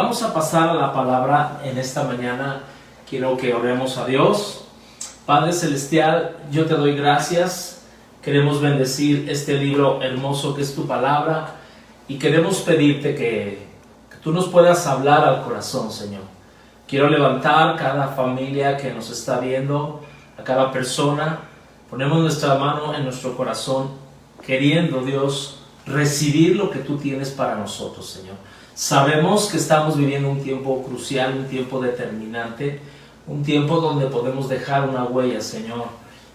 vamos a pasar a la palabra en esta mañana. Quiero que oremos a Dios. Padre Celestial, yo te doy gracias. Queremos bendecir este libro hermoso que es tu palabra y queremos pedirte que tú nos puedas hablar al corazón, Señor. Quiero levantar cada familia que nos está viendo, a cada persona. Ponemos nuestra mano en nuestro corazón, queriendo, Dios, recibir lo que tú tienes para nosotros, Señor. Sabemos que estamos viviendo un tiempo crucial, un tiempo determinante, un tiempo donde podemos dejar una huella, Señor,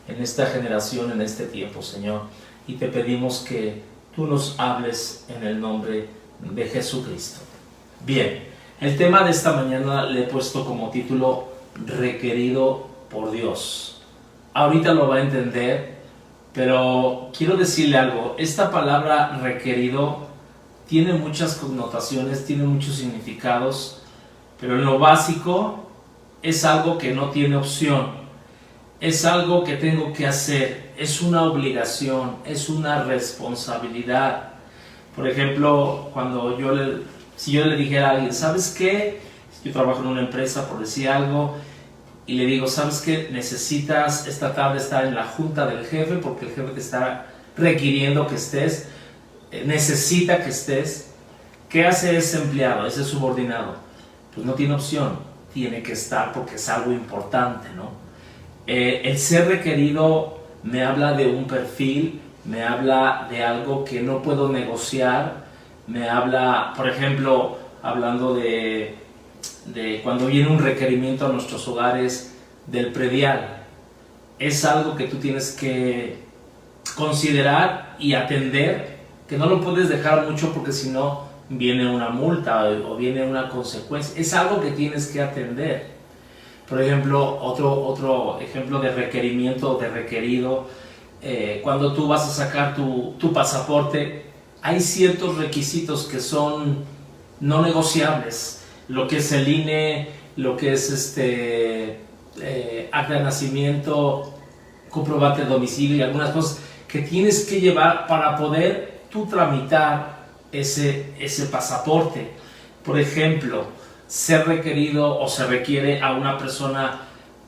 en esta generación, en este tiempo, Señor. Y te pedimos que tú nos hables en el nombre de Jesucristo. Bien, el tema de esta mañana le he puesto como título Requerido por Dios. Ahorita lo va a entender, pero quiero decirle algo. Esta palabra requerido tiene muchas connotaciones, tiene muchos significados, pero en lo básico es algo que no tiene opción, es algo que tengo que hacer, es una obligación, es una responsabilidad. Por ejemplo, cuando si yo le dijera a alguien, ¿sabes qué? Yo trabajo en una empresa, por decir algo, y le digo, ¿sabes qué? Necesitas esta tarde estar en la junta del jefe porque el jefe te está requiriendo que estés, necesita que estés. ¿Qué hace ese empleado, ese subordinado? Pues no tiene opción, tiene que estar porque es algo importante, ¿no? El ser requerido me habla de un perfil, me habla de algo que no puedo negociar, me habla, por ejemplo, hablando de cuando viene un requerimiento a nuestros hogares del predial. Es algo que tú tienes que considerar y atender, que no lo puedes dejar mucho porque si no viene una multa o viene una consecuencia. Es algo que tienes que atender. Por ejemplo, otro ejemplo de requerimiento, de requerido, cuando tú vas a sacar tu pasaporte, hay ciertos requisitos que son no negociables. Lo que es el INE, lo que es acta de nacimiento, comprobante de domicilio y algunas cosas que tienes que llevar para poder tú tramitar ese pasaporte. Por ejemplo, ser requerido o se requiere a una persona,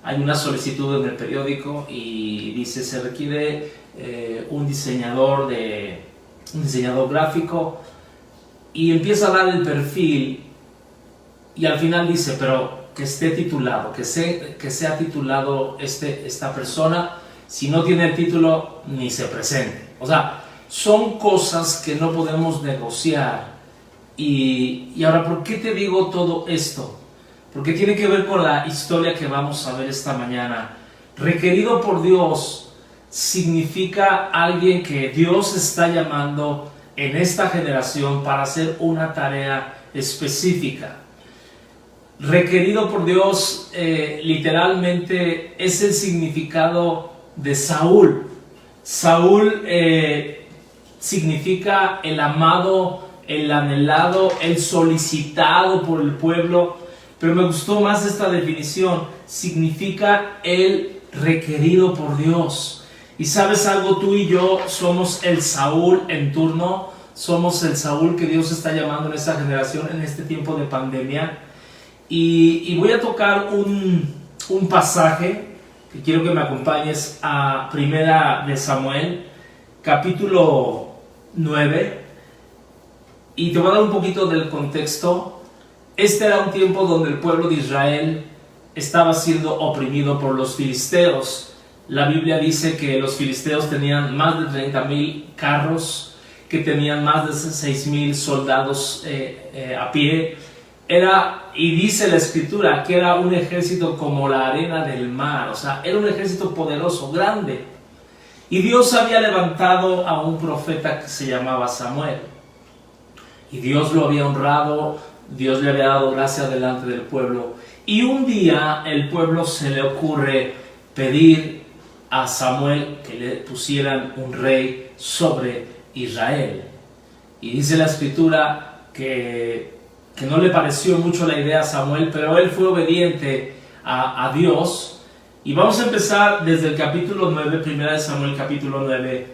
hay una solicitud en el periódico y dice se requiere un diseñador gráfico, y empieza a dar el perfil y al final dice, pero que esté titulado, que sea titulado esta persona. Si no tiene el título, ni se presente. O sea, son cosas que no podemos negociar. Y ahora, ¿por qué te digo todo esto? Porque tiene que ver con la historia que vamos a ver esta mañana. Requerido por Dios significa alguien que Dios está llamando en esta generación para hacer una tarea específica. Requerido por Dios literalmente es el significado de Saúl. Saúl significa el amado, el anhelado, el solicitado por el pueblo, pero me gustó más esta definición, significa el requerido por Dios. Y sabes algo, tú y yo somos el Saúl en turno, somos el Saúl que Dios está llamando en esta generación, en este tiempo de pandemia. Y voy a tocar un pasaje que quiero que me acompañes a Primera de Samuel, capítulo 9, y te voy a dar un poquito del contexto. Este era un tiempo donde el pueblo de Israel estaba siendo oprimido por los filisteos. La Biblia dice que los filisteos tenían más de 30,000 carros, que tenían más de 6,000 soldados a pie. Y dice la escritura que era un ejército como la arena del mar, o sea, era un ejército poderoso, grande. Y Dios había levantado a un profeta que se llamaba Samuel. Y Dios lo había honrado, Dios le había dado gracia delante del pueblo. Y un día el pueblo se le ocurre pedir a Samuel que le pusieran un rey sobre Israel. Y dice la escritura que no le pareció mucho la idea a Samuel, pero él fue obediente a Dios. Y vamos a empezar desde el capítulo 9, Primera de Samuel, capítulo 9,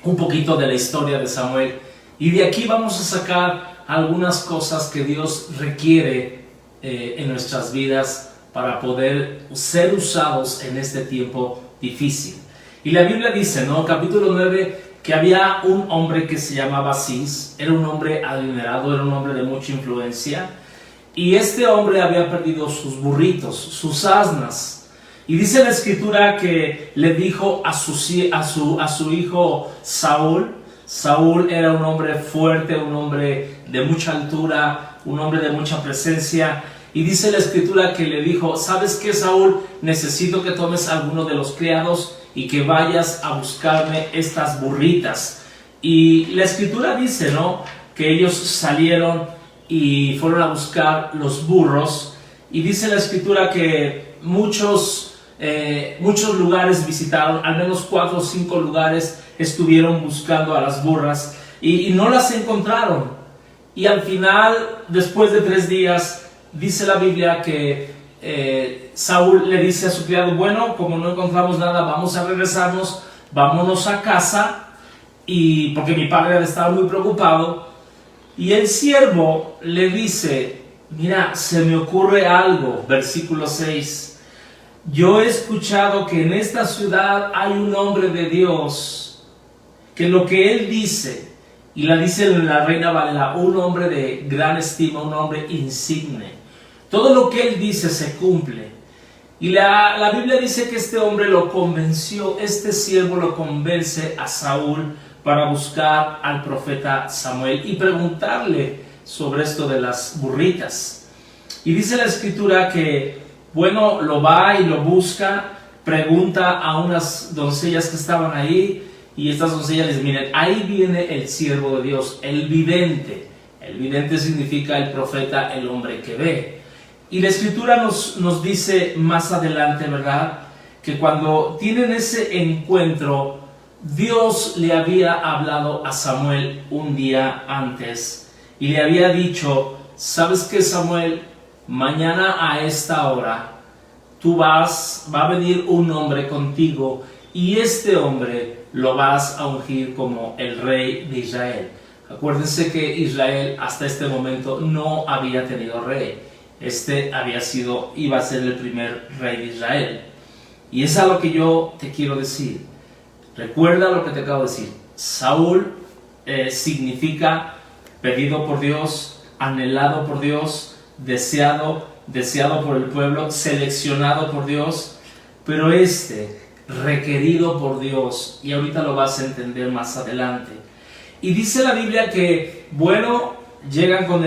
un poquito de la historia de Samuel. Y de aquí vamos a sacar algunas cosas que Dios requiere en nuestras vidas para poder ser usados en este tiempo difícil. Y la Biblia dice, ¿no? Capítulo 9, que había un hombre que se llamaba Cis, era un hombre adinerado, era un hombre de mucha influencia, y este hombre había perdido sus burritos, sus asnas. Y dice la escritura que le dijo a su hijo Saúl. Saúl era un hombre fuerte, un hombre de mucha altura, un hombre de mucha presencia. Y dice la escritura que le dijo, ¿sabes qué, Saúl? Necesito que tomes a alguno de los criados y que vayas a buscarme estas burritas. Y la escritura dice, ¿no?, que ellos salieron y fueron a buscar los burros. Y dice la escritura que muchos lugares visitaron, al menos 4 o 5 lugares estuvieron buscando a las burras y no las encontraron. Y al final, después de 3 días, dice la Biblia que Saúl le dice a su criado, bueno, como no encontramos nada, vamos a regresarnos, vámonos a casa, y porque mi padre estaba muy preocupado. Y el siervo le dice, mira, se me ocurre algo, versículo 6, yo he escuchado que en esta ciudad hay un hombre de Dios, que lo que él dice, y la dice la Reina Valera, un hombre de gran estima, un hombre insigne, todo lo que él dice se cumple. Y la Biblia dice que este hombre lo convenció, este siervo lo convence a Saúl para buscar al profeta Samuel y preguntarle sobre esto de las burritas. Y dice la escritura que, bueno, lo va y lo busca, pregunta a unas doncellas que estaban ahí, y estas doncellas les dicen, miren, ahí viene el siervo de Dios, el vidente. El vidente significa el profeta, el hombre que ve. Y la escritura nos dice más adelante, ¿verdad?, que cuando tienen ese encuentro, Dios le había hablado a Samuel un día antes y le había dicho, ¿sabes qué, Samuel? Mañana a esta hora va a venir un hombre contigo y este hombre lo vas a ungir como el rey de Israel. Acuérdense que Israel hasta este momento no había tenido rey. Iba a ser el primer rey de Israel. Y es algo que yo te quiero decir. Recuerda lo que te acabo de decir. Saúl significa pedido por Dios, anhelado por Dios, deseado por el pueblo, seleccionado por Dios, pero requerido por Dios, y ahorita lo vas a entender más adelante. Y dice la Biblia que, bueno, llegan con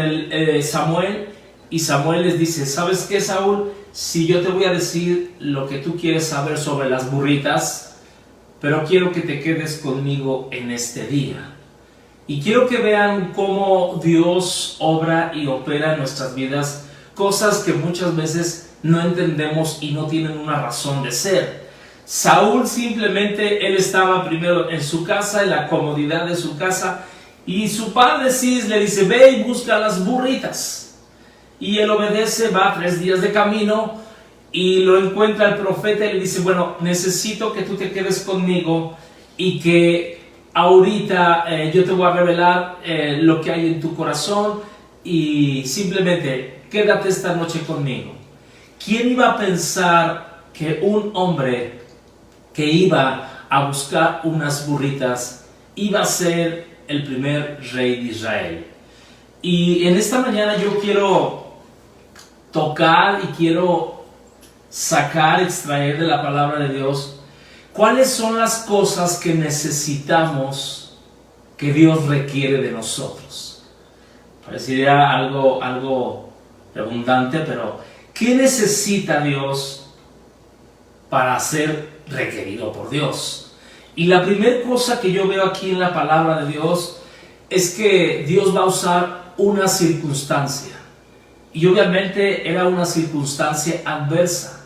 Samuel, y Samuel les dice, ¿sabes qué, Saúl? Si yo te voy a decir lo que tú quieres saber sobre las burritas, pero quiero que te quedes conmigo en este día. Y quiero que vean cómo Dios obra y opera en nuestras vidas, cosas que muchas veces no entendemos y no tienen una razón de ser. Saúl simplemente, él estaba primero en su casa, en la comodidad de su casa, y su padre Cis le dice, ve y busca las burritas. Y él obedece, va 3 días de camino, y lo encuentra el profeta y le dice, bueno, necesito que tú te quedes conmigo y que ahorita yo te voy a revelar lo que hay en tu corazón y simplemente quédate esta noche conmigo. ¿Quién iba a pensar que un hombre que iba a buscar unas burritas iba a ser el primer rey de Israel? Y en esta mañana yo quiero tocar y quiero extraer de la palabra de Dios cuáles son las cosas que necesitamos, que Dios requiere de nosotros. Parecería algo redundante, pero ¿qué necesita Dios para ser requerido por Dios? Y la primera cosa que yo veo aquí en la palabra de Dios es que Dios va a usar una circunstancia. Y obviamente era una circunstancia adversa.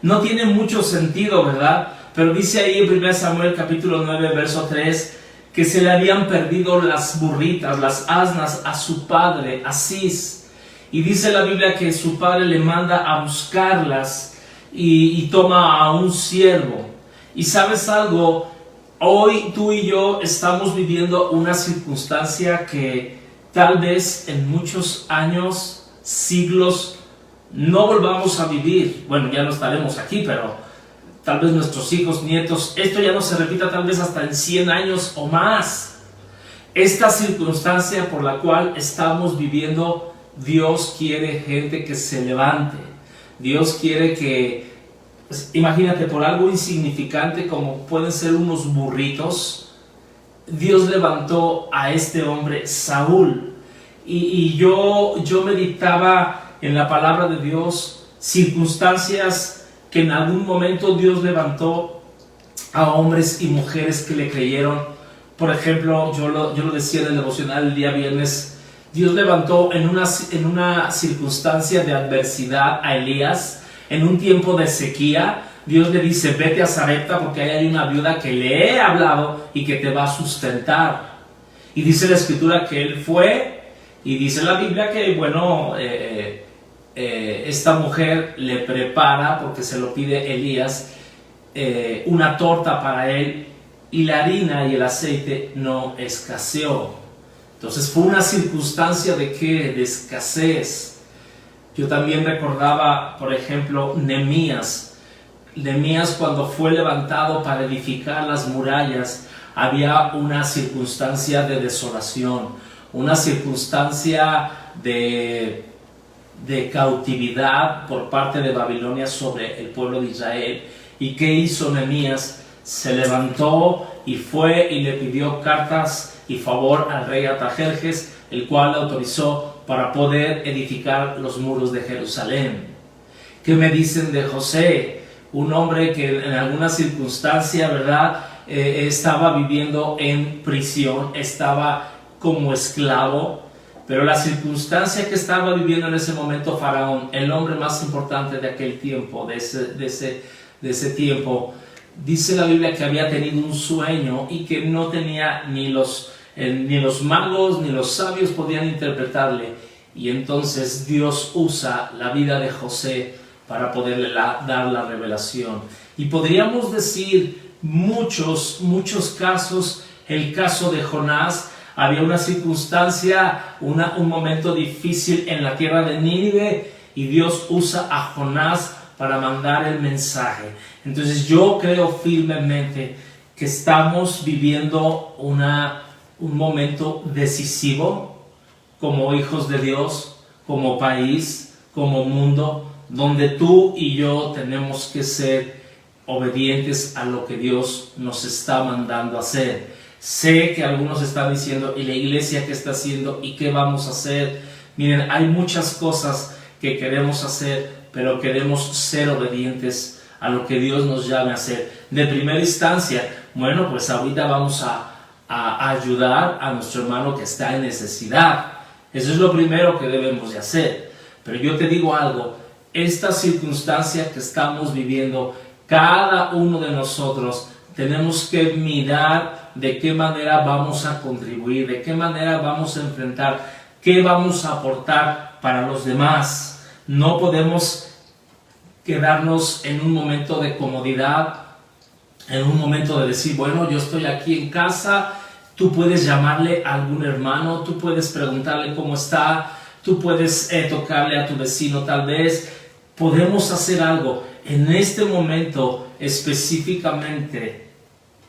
No tiene mucho sentido, ¿verdad? Pero dice ahí en 1 Samuel capítulo 9, verso 3, que se le habían perdido las burritas, las asnas a su padre, a Cis. Y dice la Biblia que su padre le manda a buscarlas y toma a un siervo. Y ¿sabes algo? Hoy tú y yo estamos viviendo una circunstancia que tal vez en muchos años, siglos, no volvamos a vivir. Bueno, ya no estaremos aquí, pero tal vez nuestros hijos, nietos, esto ya no se repita tal vez hasta en 100 años o más. Esta circunstancia por la cual estamos viviendo, Dios quiere gente que se levante. Dios quiere que, pues, imagínate, por algo insignificante como pueden ser unos burritos, Dios levantó a este hombre, Saúl. Y yo meditaba en la palabra de Dios, circunstancias que en algún momento Dios levantó a hombres y mujeres que le creyeron. Por ejemplo, yo lo decía en el devocional el día viernes, Dios levantó en una circunstancia de adversidad a Elías, en un tiempo de sequía. Dios le dice, vete a Sarepta porque ahí hay una viuda que le he hablado y que te va a sustentar. Y dice la escritura que él fue, y dice la Biblia que, bueno, esta mujer le prepara, porque se lo pide Elías, una torta para él, y la harina y el aceite no escaseó. Entonces fue una circunstancia de ¿qué? De escasez. Yo también recordaba, por ejemplo, Nehemías cuando fue levantado para edificar las murallas, había una circunstancia de desolación, una circunstancia de cautividad por parte de Babilonia sobre el pueblo de Israel. ¿Y qué hizo Nehemías? Se levantó y fue y le pidió cartas y favor al rey Artajerjes, el cual le autorizó para poder edificar los muros de Jerusalén. ¿Qué me dicen de José? Un hombre que en alguna circunstancia, ¿verdad?, estaba viviendo en prisión, estaba como esclavo, pero la circunstancia que estaba viviendo en ese momento Faraón, el hombre más importante de aquel tiempo, de ese tiempo, dice la Biblia que había tenido un sueño y que no tenía ni los magos ni los sabios podían interpretarle, y entonces Dios usa la vida de José para poderle dar la revelación. Y podríamos decir muchos casos. El caso de Jonás, había una circunstancia, un momento difícil en la tierra de Nínive, y Dios usa a Jonás para mandar el mensaje. Entonces yo creo firmemente que estamos viviendo un momento decisivo como hijos de Dios, como país, como mundo, donde tú y yo tenemos que ser obedientes a lo que Dios nos está mandando a hacer. Sé que algunos están diciendo, ¿y la iglesia qué está haciendo? ¿Y qué vamos a hacer? Miren, hay muchas cosas que queremos hacer, pero queremos ser obedientes a lo que Dios nos llame a hacer. De primera instancia, bueno, pues ahorita vamos a ayudar a nuestro hermano que está en necesidad. Eso es lo primero que debemos de hacer. Pero yo te digo algo, esta circunstancia que estamos viviendo, cada uno de nosotros tenemos que mirar de qué manera vamos a contribuir, de qué manera vamos a enfrentar, qué vamos a aportar para los demás. No podemos quedarnos en un momento de comodidad, en un momento de decir, bueno, yo estoy aquí en casa, tú puedes llamarle a algún hermano, tú puedes preguntarle cómo está, tú puedes tocarle a tu vecino tal vez. Podemos hacer algo. En este momento específicamente,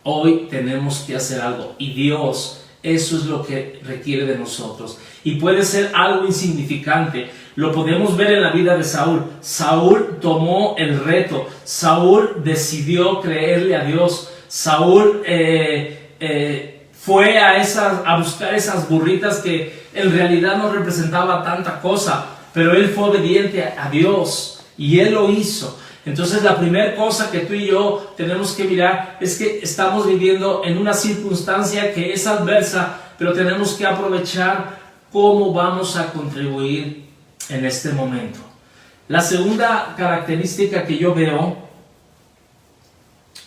hoy tenemos que hacer algo, y Dios, eso es lo que requiere de nosotros. Y puede ser algo insignificante. Lo podemos ver en la vida de Saúl. Saúl tomó el reto. Saúl decidió creerle a Dios. Saúl fue a buscar esas burritas que en realidad no representaba tanta cosa, pero él fue obediente a Dios y él lo hizo. Entonces la primera cosa que tú y yo tenemos que mirar es que estamos viviendo en una circunstancia que es adversa, pero tenemos que aprovechar cómo vamos a contribuir en este momento. La segunda característica que yo veo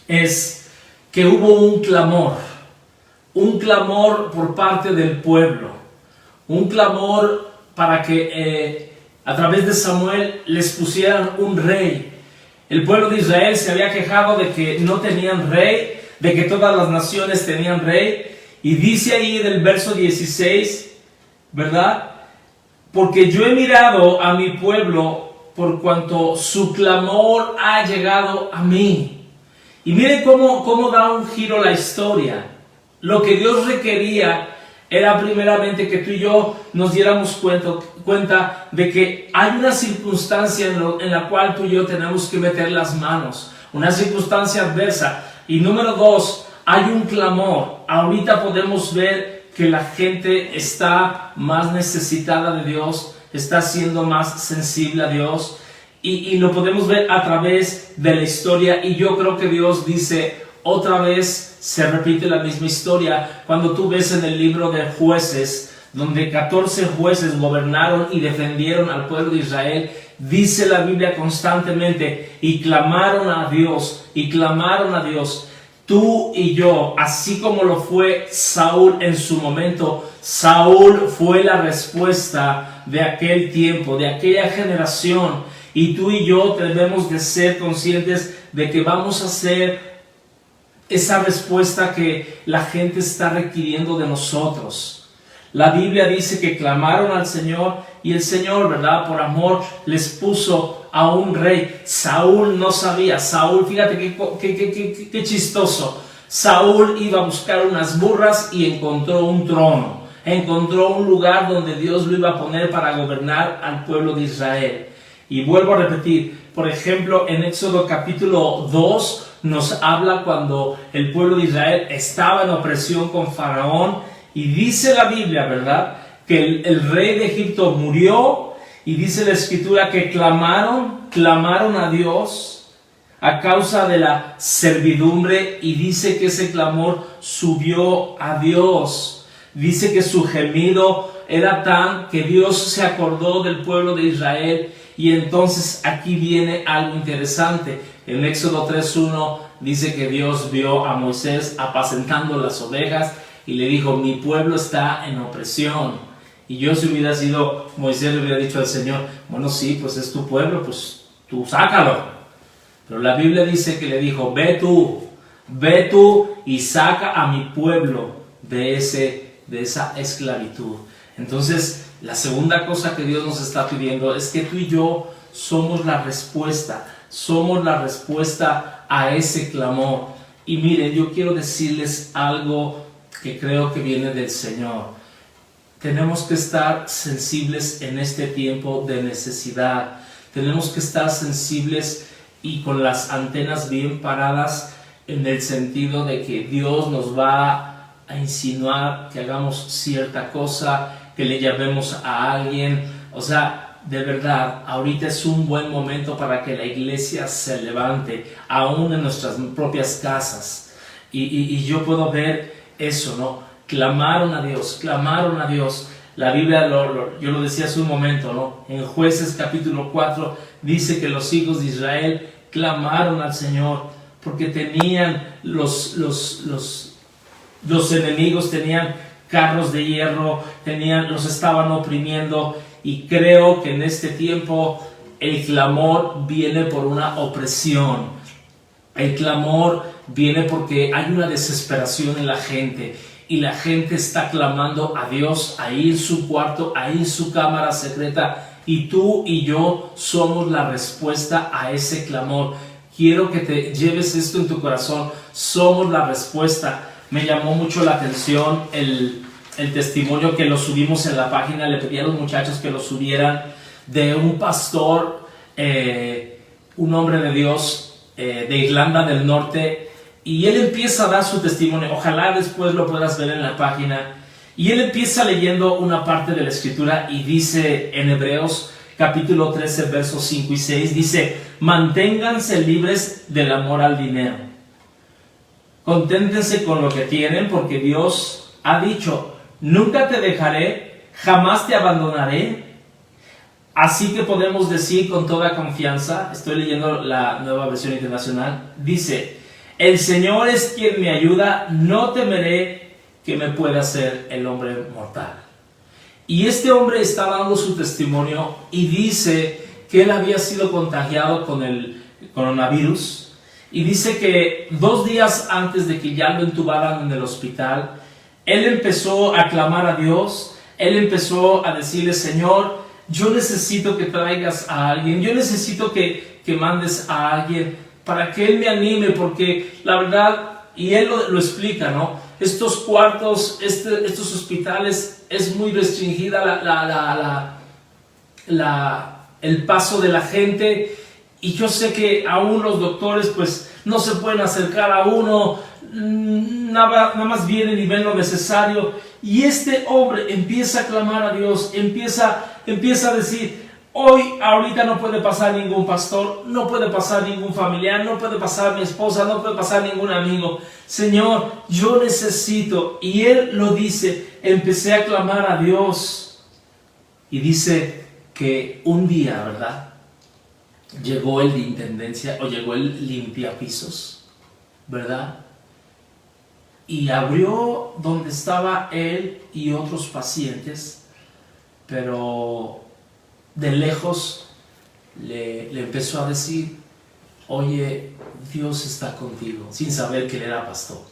es que hubo un clamor por parte del pueblo, un clamor para que a través de Samuel les pusieran un rey. El pueblo de Israel se había quejado de que no tenían rey, de que todas las naciones tenían rey, y dice ahí del verso 16 ¿verdad? Porque yo he mirado a mi pueblo por cuanto su clamor ha llegado a mí. Y miren cómo da un giro la historia. Lo que Dios requería era primeramente que tú y yo nos diéramos cuenta de que hay una circunstancia en la cual tú y yo tenemos que meter las manos, una circunstancia adversa. Y número dos, hay un clamor. Ahorita podemos ver que la gente está más necesitada de Dios, está siendo más sensible a Dios, y lo podemos ver a través de la historia. Y yo creo que Dios dice, otra vez se repite la misma historia. Cuando tú ves en el libro de Jueces, donde 14 jueces gobernaron y defendieron al pueblo de Israel, dice la Biblia constantemente, y clamaron a Dios, y clamaron a Dios. Tú y yo, así como lo fue Saúl en su momento, Saúl fue la respuesta de aquel tiempo, de aquella generación. Y tú y yo debemos de ser conscientes de que vamos a ser esa respuesta que la gente está requiriendo de nosotros. La Biblia dice que clamaron al Señor y el Señor, ¿verdad?, por amor les puso a un rey. Saúl no sabía. Saúl, fíjate qué chistoso. Saúl iba a buscar unas burras y encontró un trono. Encontró un lugar donde Dios lo iba a poner para gobernar al pueblo de Israel. Y vuelvo a repetir, por ejemplo, en Éxodo capítulo 2 nos habla cuando el pueblo de Israel estaba en opresión con Faraón. Y dice la Biblia, ¿verdad?, que el rey de Egipto murió, y dice la Escritura que clamaron a Dios a causa de la servidumbre, y dice que ese clamor subió a Dios. Dice que su gemido era tan que Dios se acordó del pueblo de Israel. Y entonces aquí viene algo interesante. En Éxodo 3:1 dice que Dios vio a Moisés apacentando las ovejas y le dijo, mi pueblo está en opresión. Y yo, si hubiera sido Moisés, le hubiera dicho al Señor, bueno, sí, pues es tu pueblo, pues tú sácalo. Pero la Biblia dice que le dijo, ve tú y saca a mi pueblo de esa esclavitud. Entonces, la segunda cosa que Dios nos está pidiendo es que tú y yo somos la respuesta a ese clamor. Y miren, yo quiero decirles algo que creo que viene del Señor. Tenemos que estar sensibles en este tiempo de necesidad. Tenemos que estar sensibles y con las antenas bien paradas, en el sentido de que Dios nos va a insinuar que hagamos cierta cosa, que le llamemos a alguien. O sea, de verdad, ahorita es un buen momento para que la iglesia se levante, aún en nuestras propias casas. Y yo puedo ver eso, ¿no? Clamaron a Dios. La Biblia, yo lo decía hace un momento, ¿no? En Jueces capítulo 4 dice que los hijos de Israel clamaron al Señor porque tenían los enemigos, tenían carros de hierro, los estaban oprimiendo. Y creo que en este tiempo el clamor viene por una opresión. El clamor viene porque hay una desesperación en la gente. Y la gente está clamando a Dios ahí en su cuarto, ahí en su cámara secreta. Y tú y yo somos la respuesta a ese clamor. Quiero que te lleves esto en tu corazón. Somos la respuesta. Me llamó mucho la atención el testimonio que lo subimos en la página. Le pedí a los muchachos que lo subieran, de un pastor, un hombre de Dios de Irlanda del Norte, y él empieza a dar su testimonio. Ojalá después lo puedas ver en la página. Y él empieza leyendo una parte de la Escritura y dice en Hebreos capítulo 13 versos 5 y 6, dice: manténganse libres del amor al dinero, conténtense con lo que tienen, porque Dios ha dicho: nunca te dejaré, jamás te abandonaré. Así que podemos decir con toda confianza, estoy leyendo la Nueva Versión Internacional, dice: el Señor es quien me ayuda, no temeré que me pueda hacer el hombre mortal. Y este hombre está dando su testimonio y dice que él había sido contagiado con el coronavirus, y dice que 2 días antes de que ya lo entubaran en el hospital, él empezó a clamar a Dios, él empezó a decirle, Señor, yo necesito que traigas a alguien, yo necesito que mandes a alguien para que él me anime, porque la verdad, y él lo explica, ¿no? Estos cuartos, estos hospitales, es muy restringida el paso de la gente, y yo sé que aún los doctores pues no se pueden acercar a uno, nada más vienen y ven lo necesario, y este hombre empieza a clamar a Dios, empieza a decir, ahorita no puede pasar ningún pastor, no puede pasar ningún familiar, no puede pasar mi esposa, no puede pasar ningún amigo. Señor, yo necesito. Y él lo dice, empecé a clamar a Dios. Y dice que un día, ¿verdad? Llegó el de intendencia o llegó el limpiapisos, ¿verdad? Y abrió donde estaba él y otros pacientes, pero de lejos le empezó a decir, oye, Dios está contigo, sin saber que él era pastor.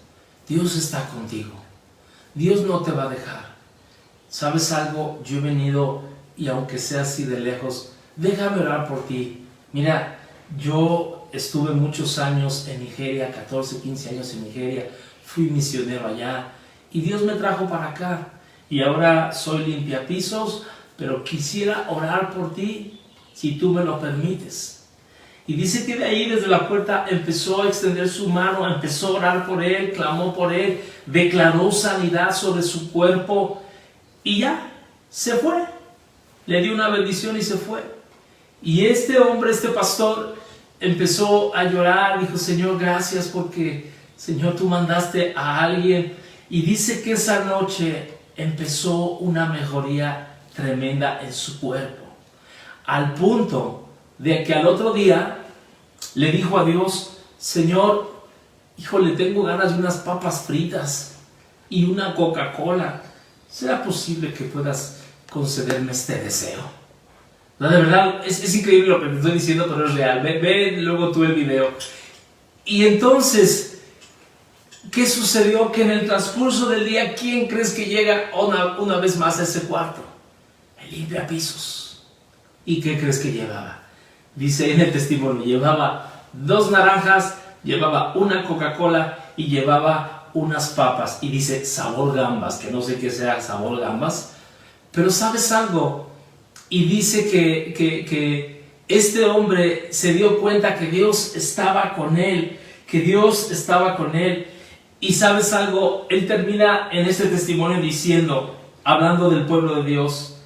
Dios está contigo, Dios no te va a dejar. ¿Sabes algo? Yo he venido, y aunque sea así de lejos, déjame orar por ti. Mira, yo estuve muchos años en Nigeria, 14, 15 años en Nigeria, fui misionero allá, y Dios me trajo para acá, y ahora soy limpiapisos, pero quisiera orar por ti, si tú me lo permites. Y dice que de ahí, desde la puerta, empezó a extender su mano, empezó a orar por él, clamó por él, declaró sanidad sobre su cuerpo, y ya, se fue. Le dio una bendición y se fue. Y este hombre, este pastor, empezó a llorar, dijo, Señor, gracias porque, Señor, tú mandaste a alguien. Y dice que esa noche empezó una mejoría tremenda en su cuerpo, al punto de que al otro día le dijo a Dios, Señor, híjole, tengo ganas de unas papas fritas y una Coca-Cola, ¿será posible que puedas concederme este deseo? De verdad, es increíble lo que te estoy diciendo, pero es real. Ve luego tú el video. Y entonces, ¿qué sucedió? Que en el transcurso del día, ¿quién crees que llega una vez más a ese cuarto? El limpiapisos. ¿Y qué crees que llevaba? Dice en el testimonio, llevaba 2 naranjas, llevaba una Coca-Cola y llevaba unas papas. Y dice sabor gambas, que no sé qué sea sabor gambas. Pero ¿sabes algo? Y dice que este hombre se dio cuenta que Dios estaba con él, que Dios estaba con él. Y ¿sabes algo? Él termina en este testimonio diciendo, hablando del pueblo de Dios,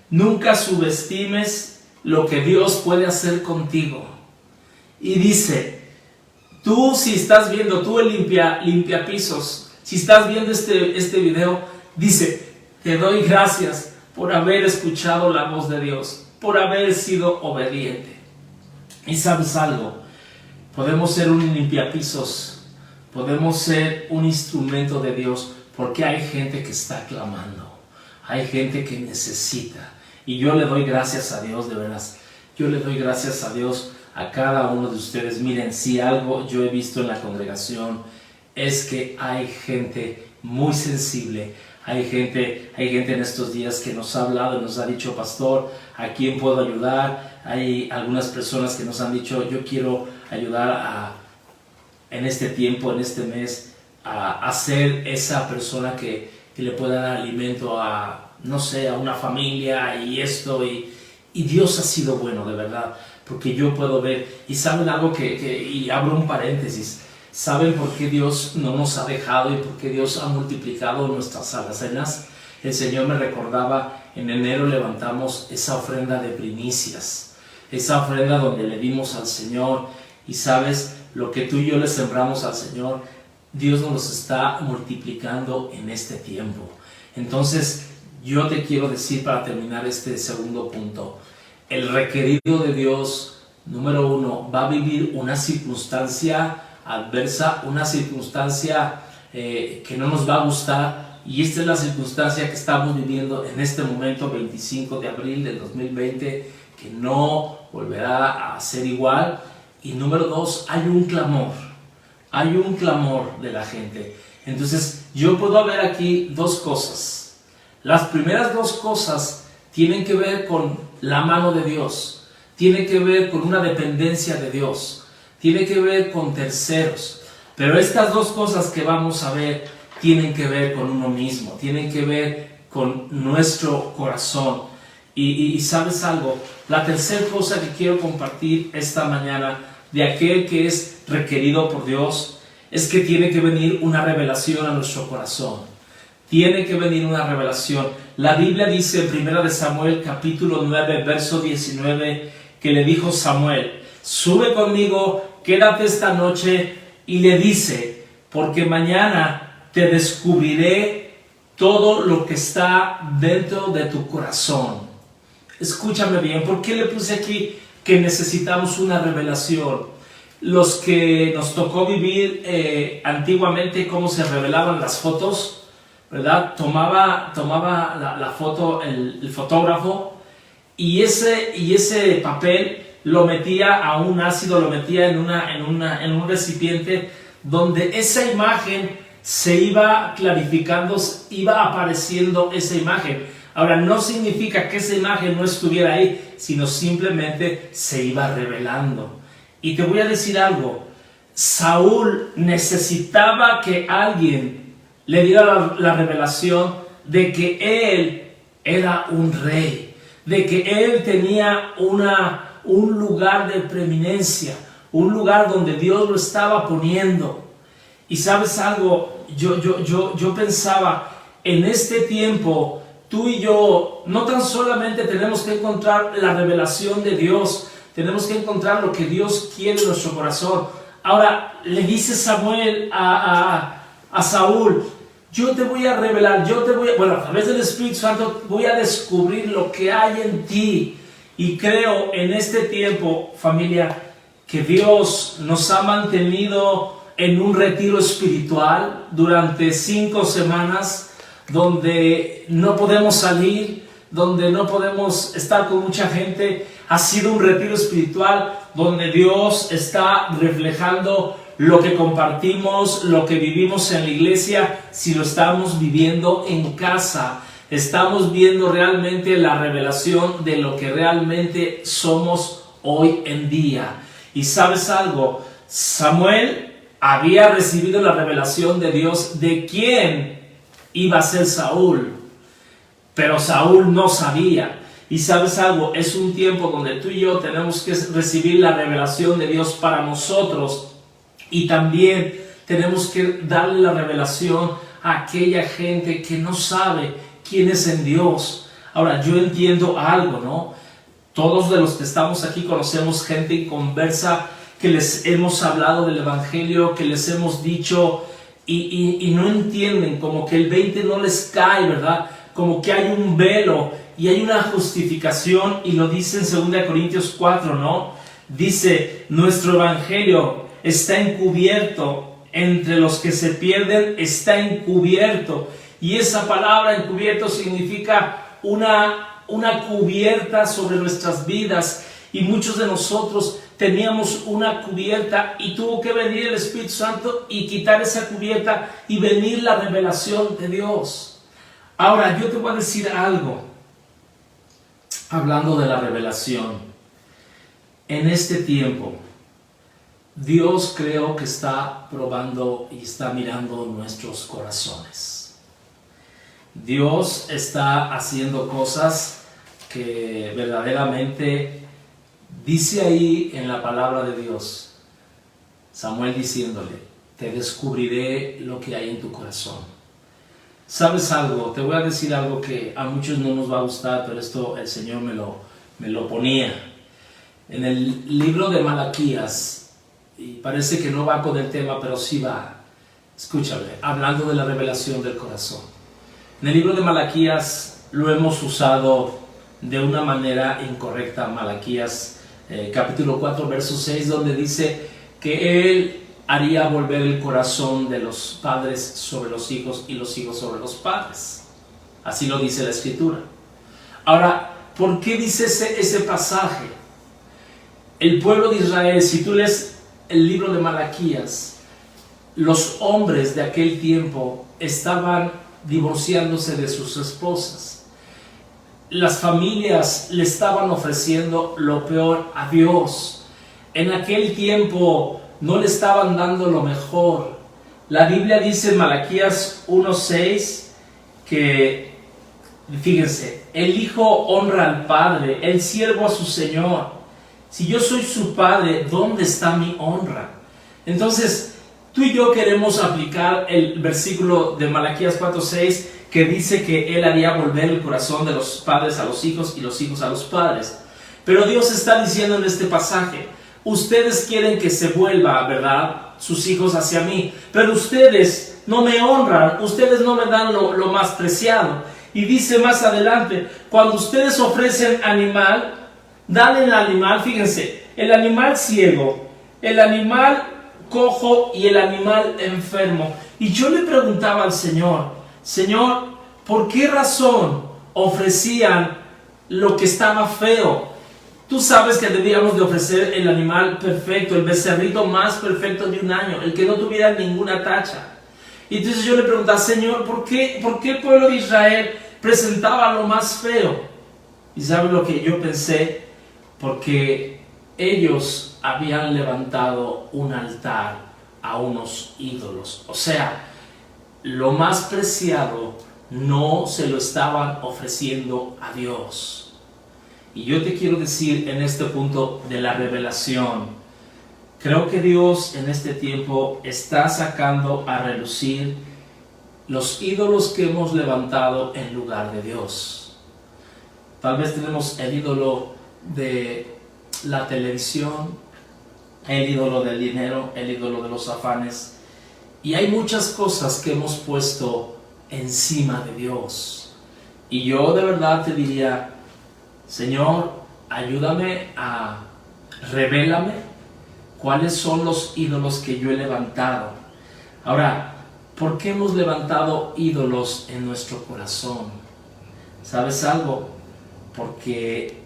nunca subestimes lo que Dios puede hacer contigo. Y dice, tú si estás viendo, tú el limpiapisos, si estás viendo este video, dice, te doy gracias por haber escuchado la voz de Dios, por haber sido obediente. Y ¿sabes algo? Podemos ser un limpiapisos, podemos ser un instrumento de Dios, porque hay gente que está clamando, hay gente que necesita. Y yo le doy gracias a Dios, de veras, yo le doy gracias a Dios a cada uno de ustedes. Miren, si algo yo he visto en la congregación es que hay gente muy sensible. Hay gente en estos días que nos ha hablado y nos ha dicho, pastor, ¿a quién puedo ayudar? Hay algunas personas que nos han dicho, yo quiero ayudar en este tiempo, en este mes, a ser esa persona que le pueda dar alimento a, no sé, a una familia y esto. Y Dios ha sido bueno, de verdad, porque yo puedo ver, y saben algo y abro un paréntesis, ¿saben por qué Dios no nos ha dejado y por qué Dios ha multiplicado nuestras alacenas? El Señor me recordaba, en enero levantamos esa ofrenda de primicias, esa ofrenda donde le dimos al Señor, y sabes, lo que tú y yo le sembramos al Señor, Dios nos los está multiplicando en este tiempo. Entonces, yo te quiero decir para terminar este segundo punto, el requerido de Dios, número 1, va a vivir una circunstancia adversa, una circunstancia que no nos va a gustar, y esta es la circunstancia que estamos viviendo en este momento, 25 de abril del 2020, que no volverá a ser igual. Y número 2, hay un clamor de la gente. Entonces yo puedo ver aquí 2 cosas. Las primeras dos cosas tienen que ver con la mano de Dios, tiene que ver con una dependencia de Dios, tiene que ver con terceros. Pero estas dos cosas que vamos a ver tienen que ver con uno mismo, tienen que ver con nuestro corazón. Y ¿sabes algo? La tercera cosa que quiero compartir esta mañana de aquel que es requerido por Dios es que tiene que venir una revelación a nuestro corazón. Tiene que venir una revelación. La Biblia dice en 1 Samuel capítulo 9 verso 19 que le dijo Samuel: sube conmigo, quédate esta noche, y le dice, porque mañana te descubriré todo lo que está dentro de tu corazón. Escúchame bien, ¿por qué le puse aquí que necesitamos una revelación? Los que nos tocó vivir antiguamente cómo se revelaban las fotos, ¿verdad? Tomaba la foto el fotógrafo y ese papel lo metía a un ácido, lo metía en un recipiente donde esa imagen se iba clarificando, iba apareciendo esa imagen. Ahora, no significa que esa imagen no estuviera ahí, sino simplemente se iba revelando. Y te voy a decir algo, Saúl necesitaba que alguien le diera la revelación de que él era un rey, de que él tenía un lugar de preeminencia, un lugar donde Dios lo estaba poniendo. Y sabes algo, yo pensaba, en este tiempo, tú y yo no tan solamente tenemos que encontrar la revelación de Dios, tenemos que encontrar lo que Dios quiere en nuestro corazón. Ahora, le dice Samuel a Saúl: yo te voy a revelar, a través del Espíritu Santo voy a descubrir lo que hay en ti. Y creo en este tiempo, familia, que Dios nos ha mantenido en un retiro espiritual durante 5 semanas, donde no podemos salir, donde no podemos estar con mucha gente. Ha sido un retiro espiritual donde Dios está reflejando lo que compartimos, lo que vivimos en la iglesia. Si lo estamos viviendo en casa, estamos viendo realmente la revelación de lo que realmente somos hoy en día. Y ¿sabes algo? Samuel había recibido la revelación de Dios de quién iba a ser Saúl, pero Saúl no sabía. Y ¿sabes algo? Es un tiempo donde tú y yo tenemos que recibir la revelación de Dios para nosotros, y también tenemos que darle la revelación a aquella gente que no sabe quién es en Dios. Ahora, yo entiendo algo, ¿no? Todos de los que estamos aquí conocemos gente inconversa que les hemos hablado del Evangelio, que les hemos dicho y no entienden, como que el 20 no les cae, ¿verdad? Como que hay un velo y hay una justificación, y lo dice en 2 Corintios 4, ¿no? Dice, nuestro Evangelio está encubierto, entre los que se pierden está encubierto. Y esa palabra encubierto significa una cubierta sobre nuestras vidas, y muchos de nosotros teníamos una cubierta y tuvo que venir el Espíritu Santo y quitar esa cubierta y venir la revelación de Dios. Ahora, yo te voy a decir algo, hablando de la revelación. En este tiempo, Dios creo que está probando y está mirando nuestros corazones. Dios está haciendo cosas que verdaderamente dice ahí en la palabra de Dios, Samuel diciéndole: te descubriré lo que hay en tu corazón. ¿Sabes algo? Te voy a decir algo que a muchos no nos va a gustar, pero esto el Señor me lo ponía. En el libro de Malaquías, y parece que no va con el tema, pero sí va. Escúchame, hablando de la revelación del corazón. En el libro de Malaquías lo hemos usado de una manera incorrecta. Malaquías capítulo 4 verso 6, donde dice que Él haría volver el corazón de los padres sobre los hijos y los hijos sobre los padres. Así lo dice la Escritura. Ahora, ¿por qué dice ese pasaje? El pueblo de Israel, si tú lees el libro de Malaquías, los hombres de aquel tiempo estaban divorciándose de sus esposas. Las familias le estaban ofreciendo lo peor a Dios. En aquel tiempo no le estaban dando lo mejor. La Biblia dice en Malaquías 1:6 que, fíjense, el hijo honra al padre, el siervo a su señor. Si yo soy su padre, ¿dónde está mi honra? Entonces, tú y yo queremos aplicar el versículo de Malaquías 4:6 que dice que Él haría volver el corazón de los padres a los hijos y los hijos a los padres. Pero Dios está diciendo en este pasaje, ustedes quieren que se vuelva, ¿verdad?, sus hijos hacia mí, pero ustedes no me honran, ustedes no me dan lo más preciado. Y dice más adelante, cuando ustedes ofrecen animal, dan el animal, fíjense, el animal ciego, el animal cojo y el animal enfermo. Y yo le preguntaba al Señor, Señor, ¿por qué razón ofrecían lo que estaba feo? Tú sabes que debíamos de ofrecer el animal perfecto, el becerrito más perfecto de un año, el que no tuviera ninguna tacha. Y entonces yo le preguntaba, Señor, ¿por qué el pueblo de Israel presentaba lo más feo? ¿Y sabe lo que yo pensé? Porque ellos habían levantado un altar a unos ídolos. O sea, lo más preciado no se lo estaban ofreciendo a Dios. Y yo te quiero decir en este punto de la revelación, creo que Dios en este tiempo está sacando a relucir los ídolos que hemos levantado en lugar de Dios. Tal vez tenemos el ídolo de la televisión, el ídolo del dinero, el ídolo de los afanes. Y hay muchas cosas que hemos puesto encima de Dios. Y yo de verdad te diría, Señor, ayúdame revélame cuáles son los ídolos que yo he levantado. Ahora, ¿por qué hemos levantado ídolos en nuestro corazón? ¿Sabes algo? Porque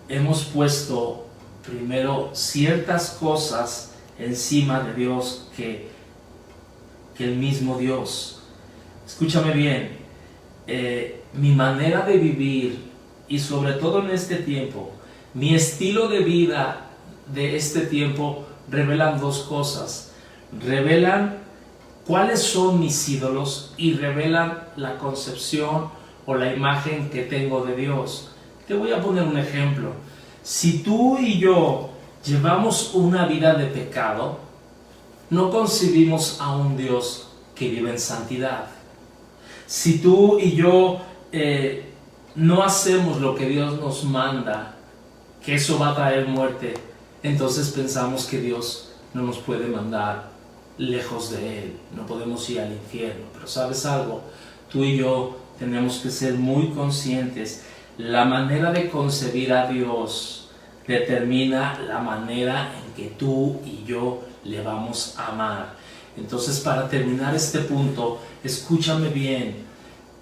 hemos puesto primero ciertas cosas encima de Dios que el mismo Dios. Escúchame bien, mi manera de vivir, y sobre todo en este tiempo, mi estilo de vida de este tiempo revelan dos cosas. Revelan cuáles son mis ídolos y revelan la concepción o la imagen que tengo de Dios. Te voy a poner un ejemplo. Si tú y yo llevamos una vida de pecado, no concebimos a un Dios que vive en santidad. Si tú y yo no hacemos lo que Dios nos manda, que eso va a traer muerte, entonces pensamos que Dios no nos puede mandar lejos de Él, no podemos ir al infierno. Pero ¿sabes algo? Tú y yo tenemos que ser muy conscientes. La manera de concebir a Dios determina la manera en que tú y yo le vamos a amar. Entonces, para terminar este punto, escúchame bien.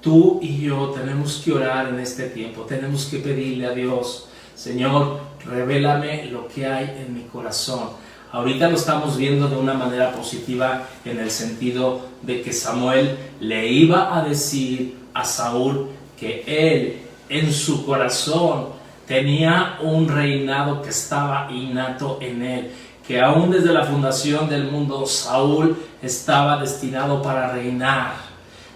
Tú y yo tenemos que orar en este tiempo, tenemos que pedirle a Dios, Señor, revélame lo que hay en mi corazón. Ahorita lo estamos viendo de una manera positiva en el sentido de que Samuel le iba a decir a Saúl que él en su corazón tenía un reinado que estaba innato en él, que aún desde la fundación del mundo Saúl estaba destinado para reinar.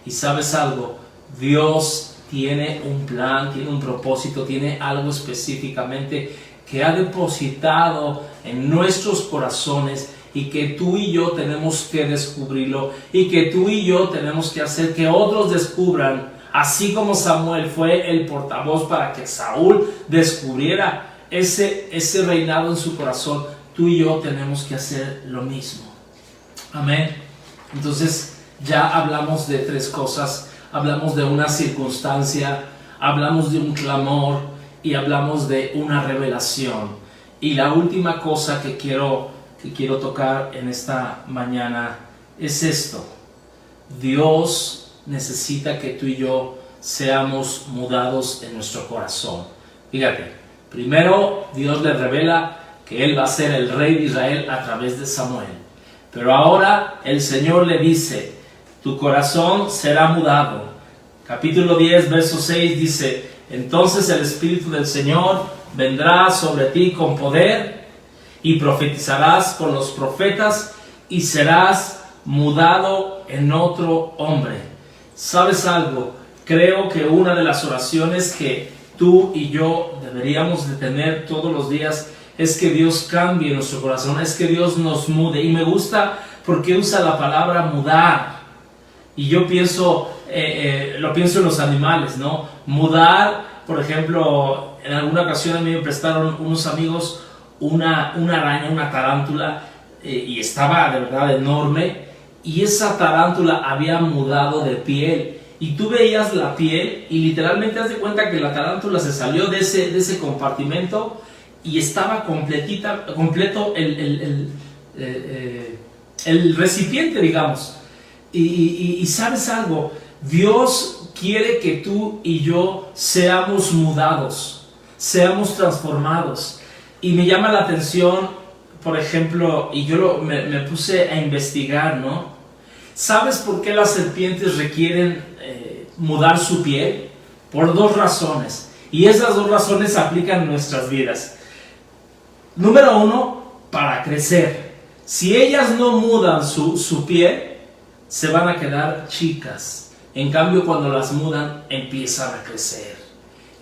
Y ¿sabes algo? Dios tiene un plan, tiene un propósito, tiene algo específicamente que ha depositado en nuestros corazones y que tú y yo tenemos que descubrirlo y que tú y yo tenemos que hacer que otros descubran, así como Samuel fue el portavoz para que Saúl descubriera ese reinado en su corazón. Tú y yo tenemos que hacer lo mismo. Amén. Entonces ya hablamos de tres cosas. Hablamos de una circunstancia, hablamos de un clamor y hablamos de una revelación. Y la última cosa que quiero tocar en esta mañana es esto. Dios necesita que tú y yo seamos mudados en nuestro corazón. Fíjate, primero Dios le revela que Él va a ser el rey de Israel a través de Samuel. Pero ahora el Señor le dice, tu corazón será mudado. capítulo 10, verso 6 dice: entonces el Espíritu del Señor vendrá sobre ti con poder, y profetizarás con los profetas, y serás mudado en otro hombre. ¿Sabes algo? Creo que una de las oraciones que tú y yo deberíamos de tener todos los días es que Dios cambie nuestro corazón, es que Dios nos mude. Y me gusta porque usa la palabra mudar. Y yo pienso, lo pienso en los animales, ¿no? Mudar, por ejemplo, en alguna ocasión a mí me prestaron unos amigos una araña, una tarántula, y estaba de verdad enorme, y esa tarántula había mudado de piel. Y tú veías la piel y literalmente haz de cuenta que la tarántula se salió de ese compartimento y estaba completo el recipiente, digamos. Y ¿sabes algo? Dios quiere que tú y yo seamos mudados, seamos transformados. Y me llama la atención, por ejemplo, y yo me puse a investigar, ¿no? ¿Sabes por qué las serpientes requieren mudar su piel? Por dos razones. Y esas dos razones se aplican en nuestras vidas. Número uno, para crecer. Si ellas no mudan su piel, se van a quedar chicas. En cambio, cuando las mudan, empiezan a crecer.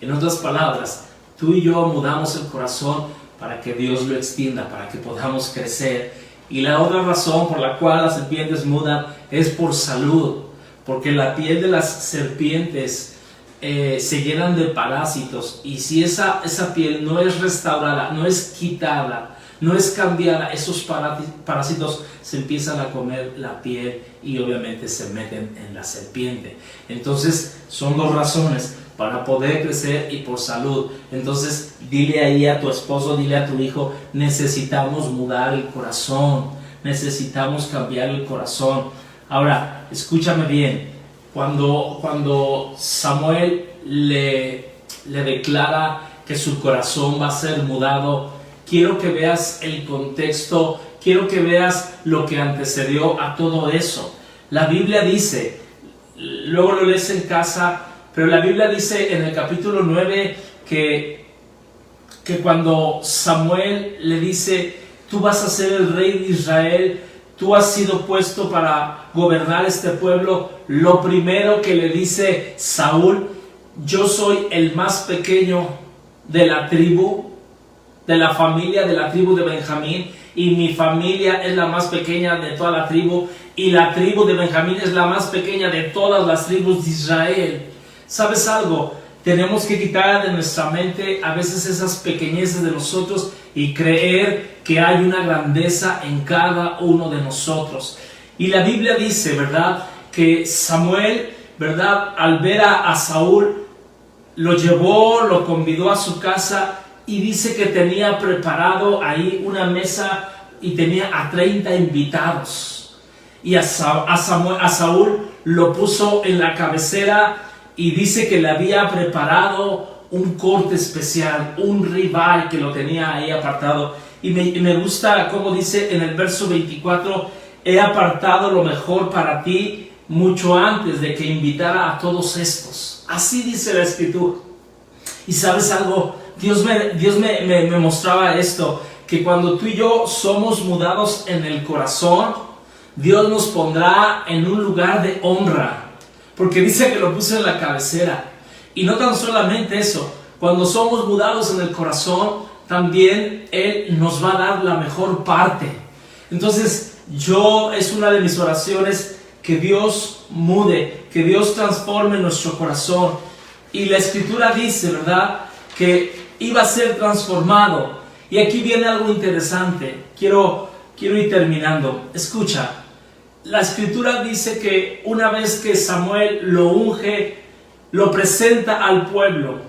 En otras palabras, tú y yo mudamos el corazón para que Dios lo extienda, para que podamos crecer. Y la otra razón por la cual las serpientes mudan es por salud, porque la piel de las serpientes se llenan de parásitos, y si esa piel no es restaurada, no es quitada, no es cambiada, esos parásitos se empiezan a comer la piel y obviamente se meten en la serpiente. Entonces son dos razones: para poder crecer y por salud. Entonces dile ahí a tu esposo, dile a tu hijo: necesitamos mudar el corazón, necesitamos cambiar el corazón. Ahora, escúchame bien, cuando Samuel le declara que su corazón va a ser mudado, quiero que veas el contexto, quiero que veas lo que antecedió a todo eso. La Biblia dice, luego lo lees en casa, pero la Biblia dice en el capítulo 9 que cuando Samuel le dice: tú vas a ser el rey de Israel, tú has sido puesto para gobernar este pueblo, lo primero que le dice Saúl: yo soy el más pequeño de la tribu, de la familia, de la tribu de Benjamín, y mi familia es la más pequeña de toda la tribu, y la tribu de Benjamín es la más pequeña de todas las tribus de Israel. ¿Sabes algo? Tenemos que quitar de nuestra mente a veces esas pequeñeces de nosotros y creer que hay una grandeza en cada uno de nosotros. Y la Biblia dice, ¿verdad?, que Samuel, ¿verdad?, al ver a Saúl, lo llevó, lo convidó a su casa, y dice que tenía preparado ahí una mesa y tenía a 30 invitados. Y a Saúl lo puso en la cabecera, y dice que le había preparado un corte especial, un ribeye que lo tenía ahí apartado. Y me gusta cómo dice en el verso 24: he apartado lo mejor para ti mucho antes de que invitara a todos estos. Así dice la Escritura. Y ¿sabes algo? Dios me mostraba esto, que cuando tú y yo somos mudados en el corazón, Dios nos pondrá en un lugar de honra. Porque dice que lo puso en la cabecera. Y no tan solamente eso, cuando somos mudados en el corazón, también Él nos va a dar la mejor parte. Entonces, es una de mis oraciones, que Dios mude, que Dios transforme nuestro corazón. Y la Escritura dice, ¿verdad?, que iba a ser transformado. Y aquí viene algo interesante. Quiero ir terminando. Escucha. La Escritura dice que una vez que Samuel lo unge, lo presenta al pueblo.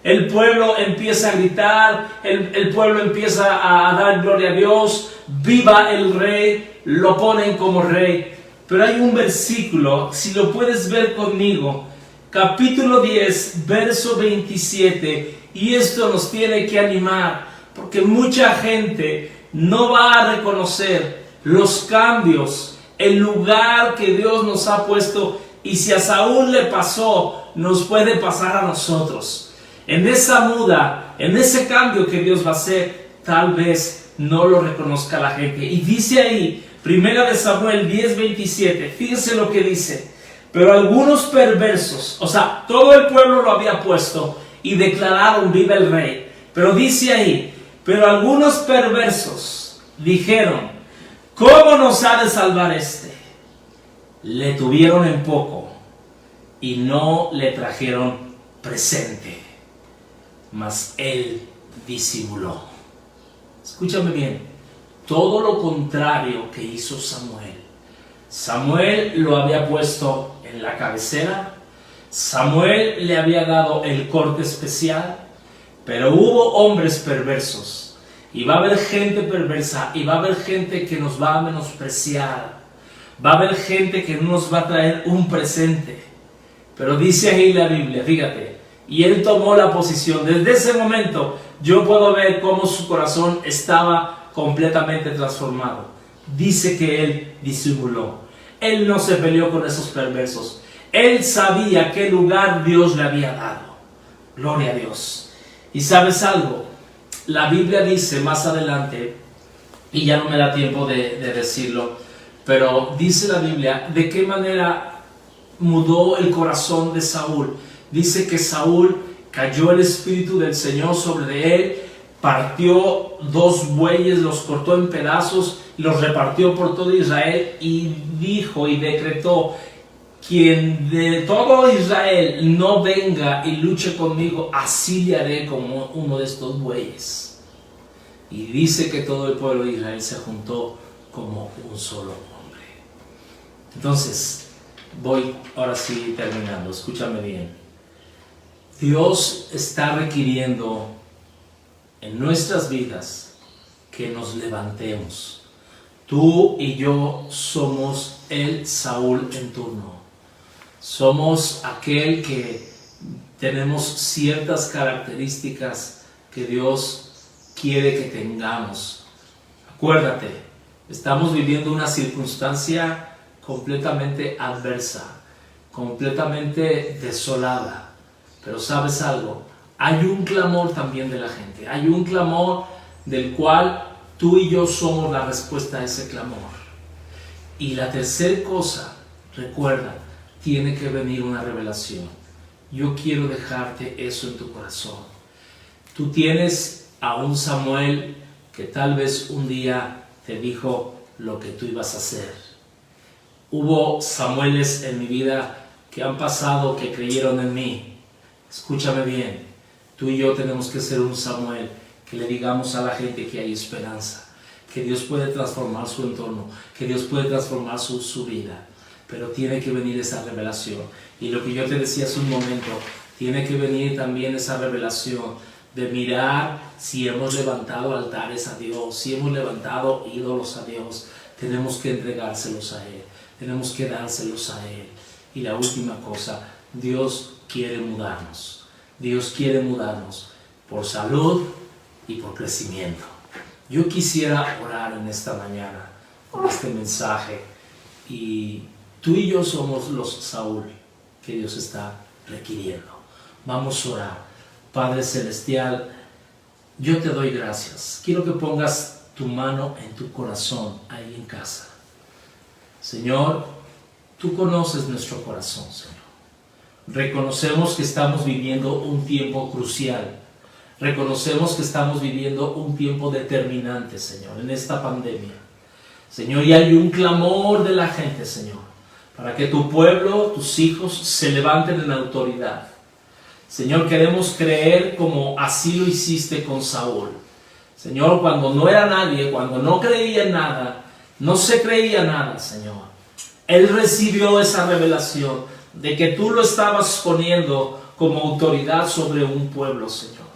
El pueblo empieza a gritar, el pueblo empieza a dar gloria a Dios, viva el rey, lo ponen como rey. Pero hay un versículo, si lo puedes ver conmigo, capítulo 10, verso 27, y esto nos tiene que animar, porque mucha gente no va a reconocer los cambios, el lugar que Dios nos ha puesto. Y si a Saúl le pasó nos puede pasar a nosotros. En esa muda, en ese cambio que Dios va a hacer, tal vez no lo reconozca la gente. Y dice ahí, 1 Samuel 10:27, fíjense lo que dice. Pero algunos perversos, o sea, todo el pueblo lo había puesto y declararon viva el rey. Pero dice ahí, pero algunos perversos dijeron, ¿cómo nos ha de salvar este? Le tuvieron en poco y no le trajeron presente, mas él disimuló. Escúchame bien, todo lo contrario que hizo Samuel. Samuel lo había puesto en la cabecera, Samuel le había dado el corte especial, pero hubo hombres perversos, y va a haber gente perversa, y va a haber gente que nos va a menospreciar, va a haber gente que no nos va a traer un presente. Pero dice ahí la Biblia, fíjate, y él tomó la posición. Desde ese momento yo puedo ver cómo su corazón estaba completamente transformado. Dice que él disimuló. Él no se peleó con esos perversos. Él sabía qué lugar Dios le había dado. Gloria a Dios. Y ¿sabes algo? La Biblia dice más adelante, y ya no me da tiempo de decirlo, pero dice la Biblia de qué manera mudó el corazón de Saúl. Dice que Saúl cayó el Espíritu del Señor sobre él, partió 2 bueyes, los cortó en pedazos, los repartió por todo Israel y dijo y decretó: quien de todo Israel no venga y luche conmigo, así le haré como uno de estos bueyes. Y dice que todo el pueblo de Israel se juntó como un solo hombre. Entonces, voy ahora sí terminando, escúchame bien. Dios está requiriendo en nuestras vidas que nos levantemos. Tú y yo somos el Saúl en turno. Somos aquel que tenemos ciertas características que Dios quiere que tengamos. Acuérdate, estamos viviendo una circunstancia completamente adversa, completamente desolada. Pero ¿sabes algo? Hay un clamor también de la gente. Hay un clamor del cual tú y yo somos la respuesta a ese clamor. Y la tercera cosa, recuerda, tiene que venir una revelación. Yo quiero dejarte eso en tu corazón. Tú tienes a un Samuel que tal vez un día te dijo lo que tú ibas a hacer. Hubo Samueles en mi vida que han pasado, que creyeron en mí. Escúchame bien, tú y yo tenemos que ser un Samuel que le digamos a la gente que hay esperanza, que Dios puede transformar su entorno, que Dios puede transformar su vida. Pero tiene que venir esa revelación. Y lo que yo te decía hace un momento, tiene que venir también esa revelación de mirar si hemos levantado altares a Dios, si hemos levantado ídolos a Dios. Tenemos que entregárselos a Él, tenemos que dárselos a Él. Y la última cosa, Dios quiere mudarnos. Dios quiere mudarnos por salud y por crecimiento. Yo quisiera orar en esta mañana con este mensaje, y tú y yo somos los Saúl que Dios está requiriendo. Vamos a orar. Padre Celestial, yo te doy gracias. Quiero que pongas tu mano en tu corazón ahí en casa. Señor, tú conoces nuestro corazón, Señor. Reconocemos que estamos viviendo un tiempo crucial. Reconocemos que estamos viviendo un tiempo determinante, Señor, en esta pandemia. Señor, y hay un clamor de la gente, Señor, para que tu pueblo, tus hijos, se levanten en autoridad. Señor, queremos creer como así lo hiciste con Saúl. Señor, cuando no era nadie, cuando no creía en nada, no se creía nada, Señor. Él recibió esa revelación de que tú lo estabas poniendo como autoridad sobre un pueblo, Señor.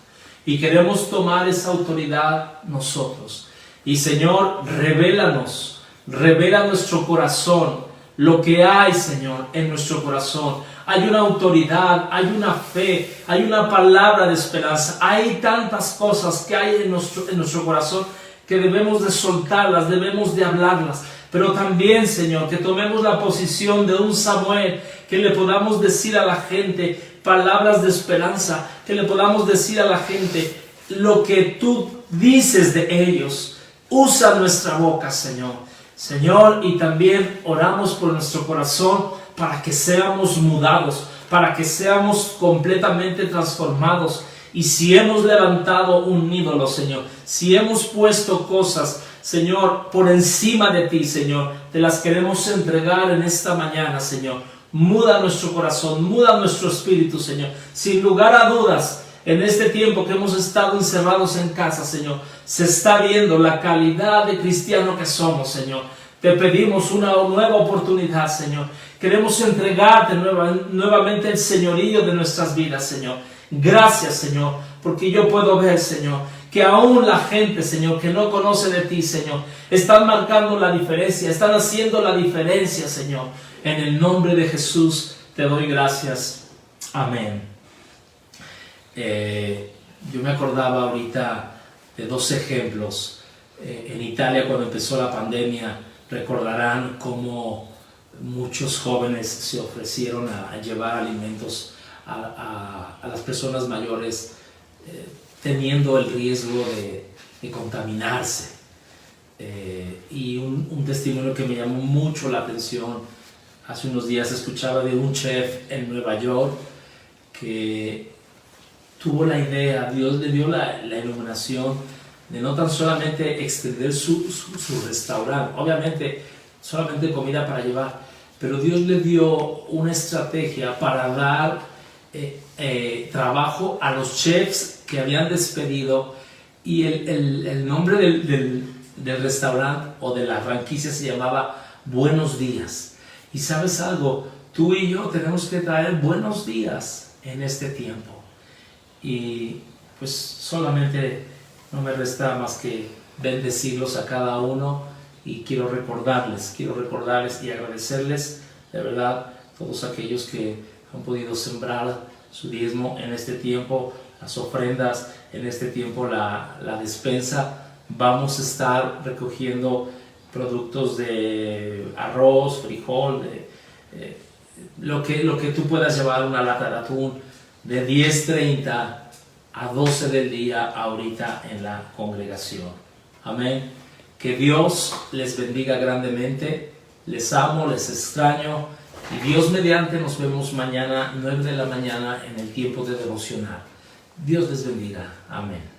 Y queremos tomar esa autoridad nosotros. Y Señor, revélanos, revela nuestro corazón, lo que hay, Señor, en nuestro corazón. Hay una autoridad, hay una fe, hay una palabra de esperanza. Hay tantas cosas que hay en nuestro corazón que debemos de soltarlas, debemos de hablarlas. Pero también, Señor, que tomemos la posición de un Samuel, que le podamos decir a la gente palabras de esperanza, que le podamos decir a la gente lo que tú dices de ellos. Usa nuestra boca, Señor. Señor, y también oramos por nuestro corazón para que seamos mudados, para que seamos completamente transformados. Y si hemos levantado un ídolo, Señor, si hemos puesto cosas, Señor, por encima de ti, Señor, te las queremos entregar en esta mañana, Señor. Muda nuestro corazón, muda nuestro espíritu, Señor. Sin lugar a dudas, en este tiempo que hemos estado encerrados en casa, Señor, se está viendo la calidad de cristiano que somos, Señor. Te pedimos una nueva oportunidad, Señor. Queremos entregarte nuevamente el señorío de nuestras vidas, Señor. Gracias, Señor, porque yo puedo ver, Señor, que aún la gente, Señor, que no conoce de ti, Señor, están marcando la diferencia, están haciendo la diferencia, Señor. En el nombre de Jesús te doy gracias. Amén. Yo me acordaba ahorita de dos ejemplos. En Italia, cuando empezó la pandemia, recordarán cómo muchos jóvenes se ofrecieron a llevar alimentos a las personas mayores, teniendo el riesgo de contaminarse. Y un testimonio que me llamó mucho la atención, hace unos días escuchaba de un chef en Nueva York que tuvo la idea, Dios le dio la iluminación de no tan solamente extender su restaurante, obviamente solamente comida para llevar, pero Dios le dio una estrategia para dar trabajo a los chefs que habían despedido, y el nombre del restaurante o de la franquicia se llamaba Buenos Días. Y sabes algo, tú y yo tenemos que traer buenos días en este tiempo. Y pues solamente no me resta más que bendecirlos a cada uno, y quiero recordarles y agradecerles de verdad todos aquellos que han podido sembrar su diezmo en este tiempo, las ofrendas en este tiempo, la despensa. Vamos a estar recogiendo productos de arroz, frijol, lo que tú puedas llevar, una lata de atún, de 10:30 a 12 del día ahorita en la congregación. Amén. Que Dios les bendiga grandemente. Les amo, les extraño, y Dios mediante nos vemos mañana 9 de la mañana en el tiempo de devocional. Dios les bendiga. Amén.